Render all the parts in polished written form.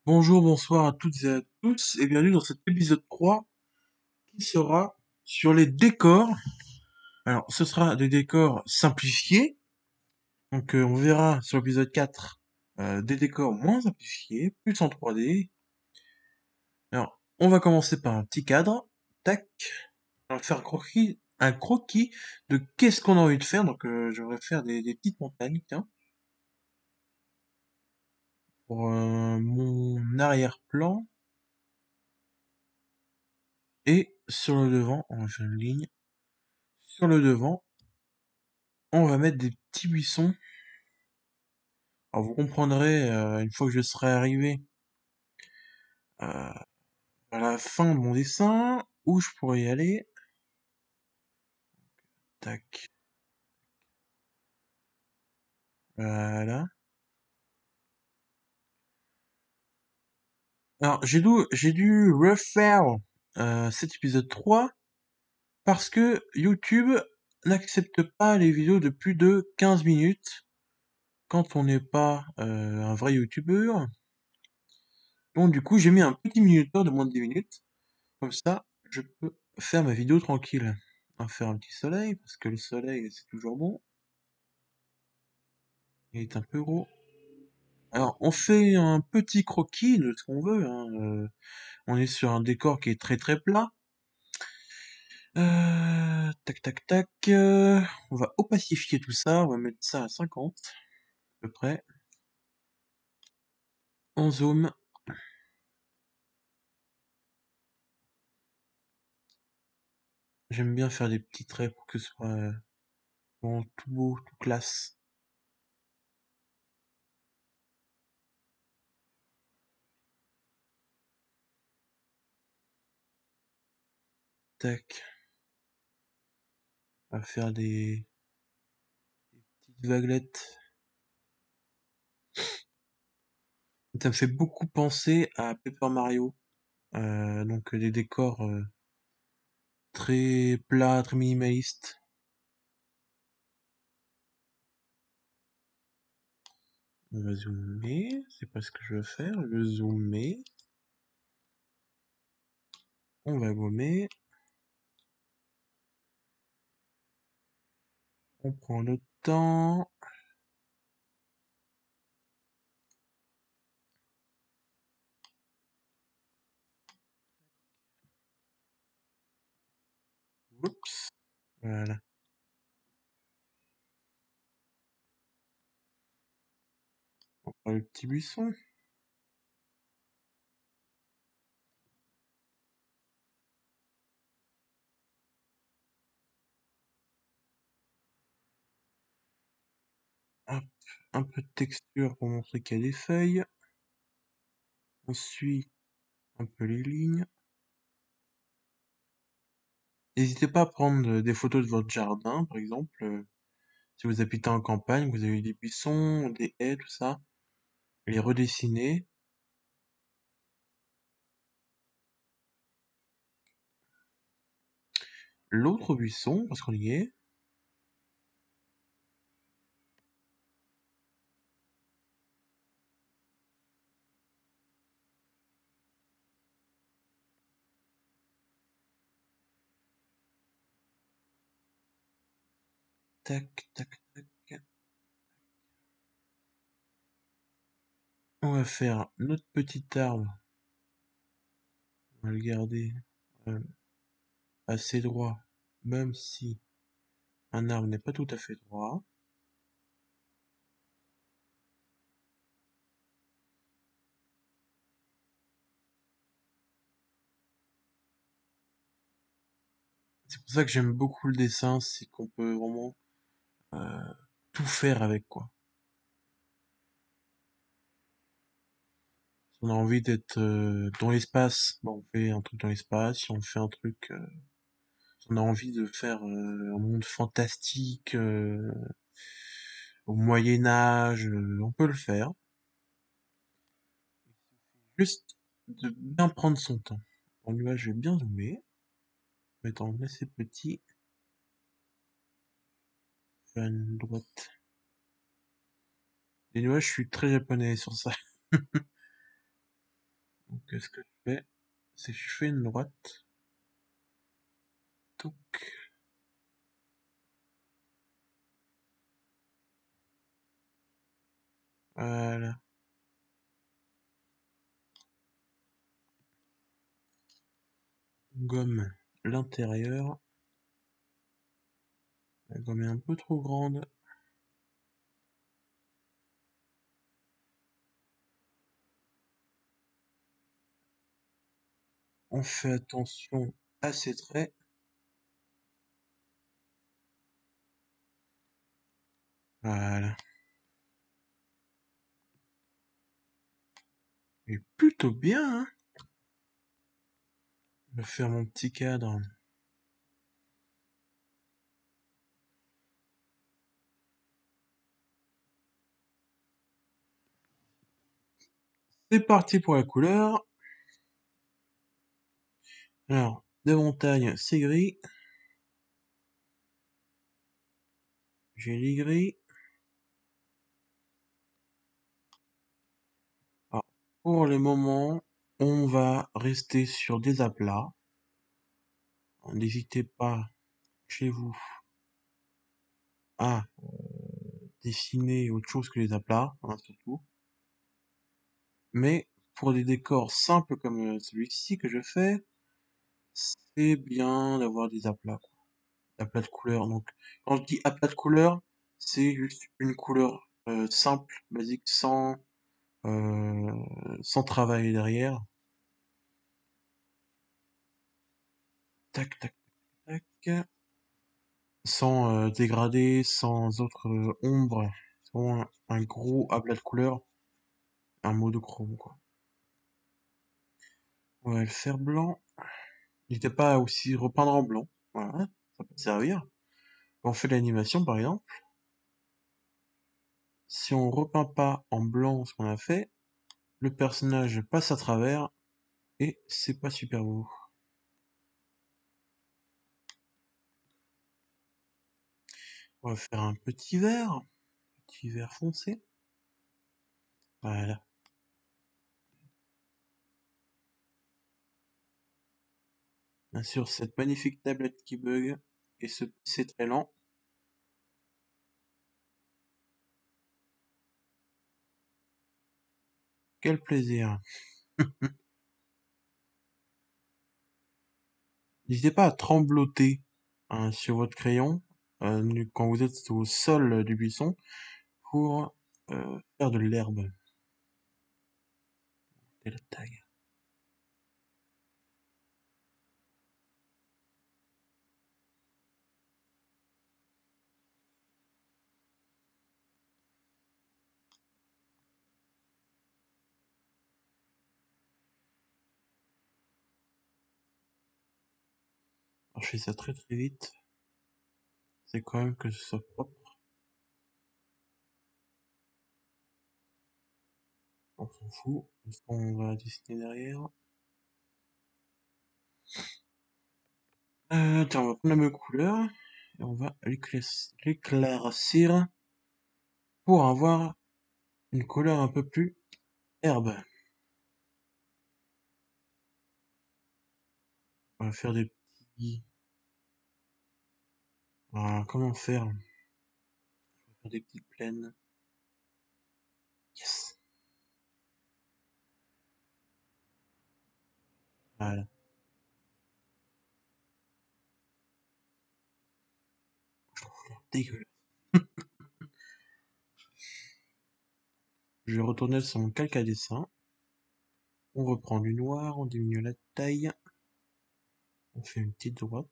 Bonjour, bonsoir à toutes et à tous et bienvenue dans cet épisode 3 qui sera sur les décors. Alors, ce sera des décors simplifiés. Donc, on verra sur l'épisode 4 des décors moins simplifiés, plus en 3D. Alors, on va commencer par un petit cadre. Tac. On va faire un croquis de qu'est-ce qu'on a envie de faire. Donc, je vais faire des petites montagnes, tiens, pour mon arrière-plan. Et sur le devant, on va faire une ligne. Sur le devant, on va mettre des petits buissons. Alors vous comprendrez une fois que je serai arrivé à la fin de mon dessin où je pourrais y aller. Tac, voilà. Alors j'ai dû refaire cet épisode 3 parce que YouTube n'accepte pas les vidéos de plus de 15 minutes quand on n'est pas un vrai YouTubeur. Donc du coup j'ai mis un petit minuteur de moins de 10 minutes. Comme ça, je peux faire ma vidéo tranquille. On va faire un petit soleil, parce que le soleil, c'est toujours bon. Il est un peu gros. Alors, on fait un petit croquis de ce qu'on veut, hein. On est sur un décor qui est très très plat. Tac tac tac. On va opacifier tout ça. On va mettre ça à 50, à peu près. On zoome. J'aime bien faire des petits traits pour que ce soit vraiment tout beau, tout classe. Tac. On va faire des petites vaguelettes. Ça me fait beaucoup penser à Paper Mario. Donc des décors très plats, très minimalistes. On va zoomer, c'est pas ce que je veux faire, je veux zoomer. On va gommer, on prend le temps. Oups, voilà. On prend le petit buisson. Hop, un peu de texture pour montrer qu'il y a des feuilles. On suit un peu les lignes. N'hésitez pas à prendre des photos de votre jardin, par exemple. Si vous habitez en campagne, vous avez des buissons, des haies, tout ça. Les redessiner. L'autre buisson, parce qu'on y est. Tac, tac, tac. On va faire notre petit arbre. On va le garder euh, assez droit, même si un arbre n'est pas tout à fait droit. C'est pour ça que j'aime beaucoup le dessin, c'est qu'on peut vraiment euh, tout faire avec, quoi. Si on a envie d'être dans l'espace, bah, on fait un truc dans l'espace. Si on fait un truc, si on a envie de faire un monde fantastique au Moyen Âge, on peut le faire. Juste de bien prendre son temps. En nuage, je vais bien zoomer, mettant assez petit, faire une droite. Les nuages, je suis très japonais sur ça. ce que je fais, c'est que je fais une droite. Donc, voilà. On gomme l'intérieur. La gomme est un peu trop grande. On fait attention à ces traits. Voilà. Et plutôt bien, hein. Je vais faire mon petit cadre. C'est parti pour la couleur. Alors, de montagne, c'est gris. J'ai les gris. Alors, pour le moment, on va rester sur des aplats. N'hésitez pas, chez vous, à dessiner autre chose que les aplats, hein, surtout. Mais pour des décors simples comme celui-ci que je fais, c'est bien d'avoir des aplats, quoi. Aplats de couleurs. Donc, quand je dis aplat de couleurs, c'est juste une couleur simple, basique, euh, sans travail derrière. Tac, tac, tac. Sans dégradé, sans autre ombre. C'est vraiment un gros aplat de couleurs, un monochrome, quoi. On va le faire blanc. N'hésitez pas à aussi repeindre en blanc. Voilà, ça peut servir. Quand on fait l'animation, par exemple, si on repeint pas en blanc ce qu'on a fait, le personnage passe à travers et c'est pas super beau. On va faire un petit vert foncé. Voilà. Bien sûr, cette magnifique tablette qui bug et ce PC très lent. Quel plaisir. N'hésitez pas à trembloter hein, sur votre crayon quand vous êtes au sol du buisson pour faire de l'herbe. Et la taille. Alors, je fais ça très très vite. C'est quand même que ce soit propre. On s'en fout. On va dessiner derrière. Tiens, on va prendre la même couleur et on va l'éclaircir pour avoir une couleur un peu plus herbe. On va faire des petits... comment faire? On va faire des petites plaines. Yes! Voilà. Dégueulasse. Je vais retourner sur mon calque à dessin. On reprend du noir, on diminue la taille. On fait une petite droite.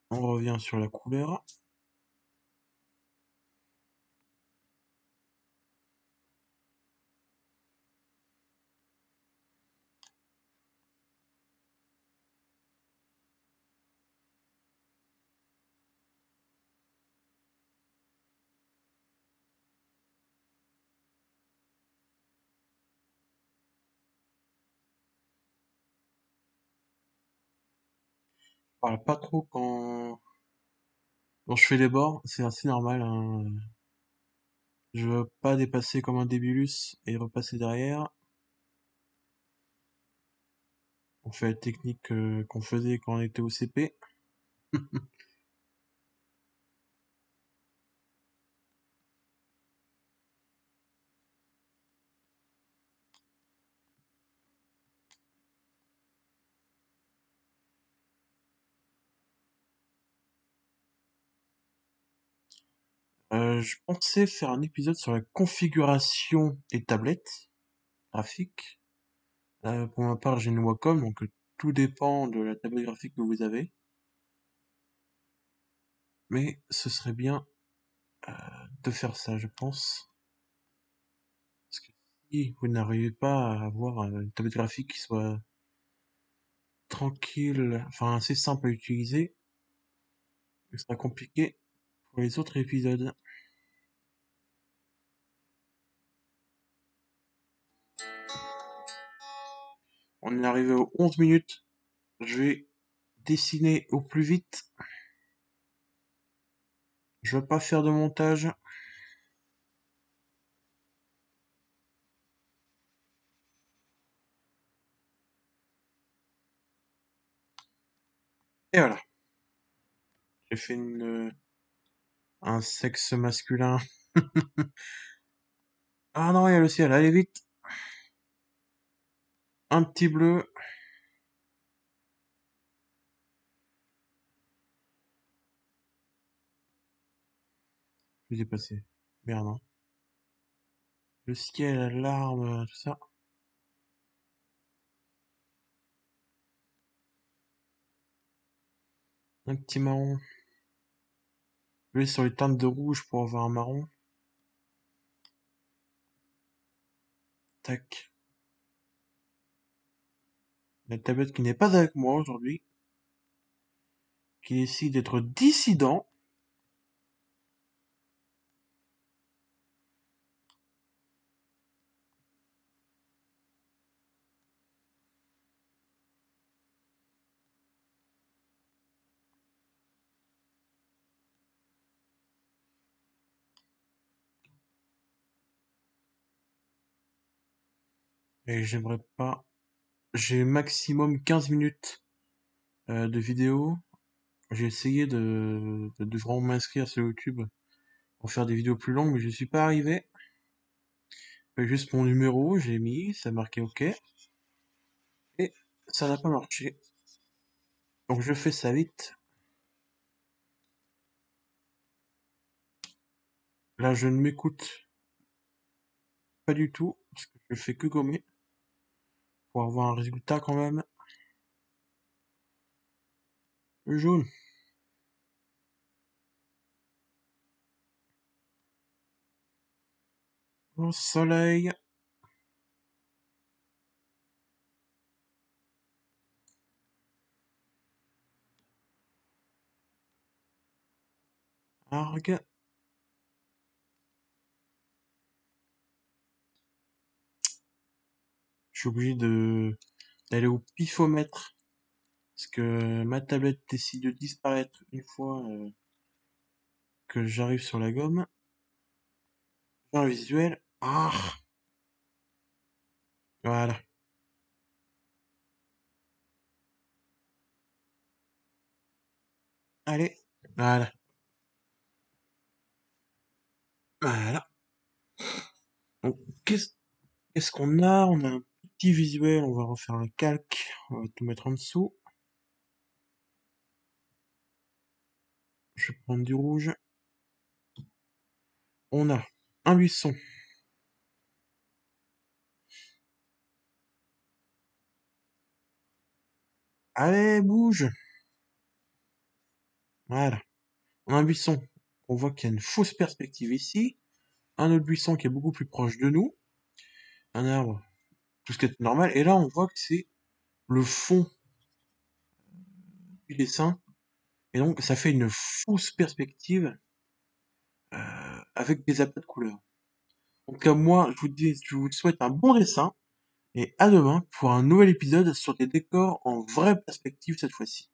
On revient sur la couleur. Je parle pas trop quand Quand je fais les bords, c'est assez normal, hein. Je veux pas dépasser comme un débilus et repasser derrière. On fait la technique qu'on faisait quand on était au CP. Je pensais faire un épisode sur la configuration des tablettes graphiques. Pour ma part, j'ai une Wacom, donc tout dépend de la tablette graphique que vous avez. Mais ce serait bien de faire ça, je pense. Parce que si vous n'arrivez pas à avoir une tablette graphique qui soit tranquille, enfin assez simple à utiliser, ce sera compliqué pour les autres épisodes. On est arrivé aux 11 minutes. Je vais dessiner au plus vite. Je veux pas faire de montage. Et voilà. J'ai fait un sexe masculin. Ah non, il y a le ciel, allez vite. Un petit bleu. Je vais dépasser. Merde, hein. Le ciel, l'arbre, tout ça. Un petit marron. Je vais sur les teintes de rouge pour avoir un marron. Tac. La tablette qui n'est pas avec moi aujourd'hui. Qui décide d'être dissident. Et j'aimerais pas. J'ai maximum 15 minutes de vidéo. J'ai essayé de vraiment m'inscrire sur YouTube pour faire des vidéos plus longues, mais je suis pas arrivé. Juste mon numéro, j'ai mis, ça marquait OK, et ça n'a pas marché. Donc je fais ça vite. Là, je ne m'écoute pas du tout, parce que je fais que gommer, pour avoir un résultat quand même. Le jaune. Au soleil. Argue. Je suis obligé d'aller au pifomètre, parce que ma tablette décide de disparaître une fois que j'arrive sur la gomme. Dans le visuel. Ah, voilà. Allez. Voilà. Voilà. Donc, qu'est-ce qu'on a? On a un petit visuel, on va refaire un calque, on va tout mettre en dessous. Je vais prendre du rouge. On a un buisson. Allez, bouge! Voilà. On a un buisson. On voit qu'il y a une fausse perspective ici. Un autre buisson qui est beaucoup plus proche de nous. Un arbre, tout ce qui est normal. Et là, on voit que c'est le fond du dessin. Et donc, ça fait une fausse perspective avec des apâts de couleurs. Donc, moi, je vous souhaite un bon dessin. Et à demain pour un nouvel épisode sur des décors en vraie perspective cette fois-ci.